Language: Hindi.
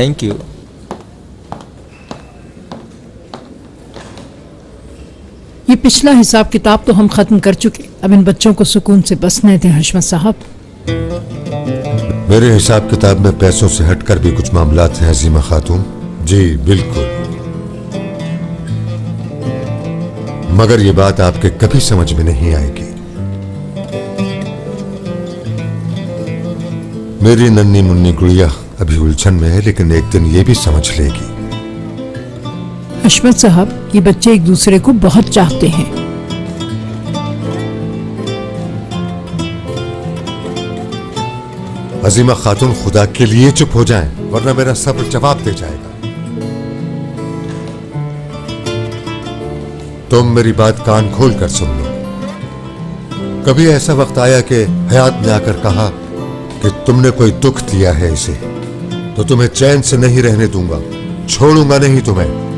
Thank you. ये पिछला हिसाब किताब तो हम खत्म कर चुके, अब इन बच्चों को सुकून से बसने दें हशमत साहब। मेरे हिसाब किताब में पैसों से हटकर भी कुछ मामलात हैं अजीमा खातून। जी बिल्कुल, मगर ये बात आपके कभी समझ में नहीं आएगी। मेरी नन्ही मुन्नी गुड़िया अभी उलझन में है, लेकिन एक दिन ये भी समझ लेगी। हशमत साहब, ये बच्चे एक दूसरे को बहुत चाहते हैं। अजीमा खातून, खुदा के लिए चुप हो जाएं, वरना मेरा सब्र जवाब दे जाएगा। तुम मेरी बात कान खोल कर सुन लो। कभी ऐसा वक्त आया कि हयात ने आकर कहा कि तुमने कोई दुख दिया है इसे, तो तुम्हें चैन से नहीं रहने दूंगा, छोड़ूंगा नहीं तुम्हें।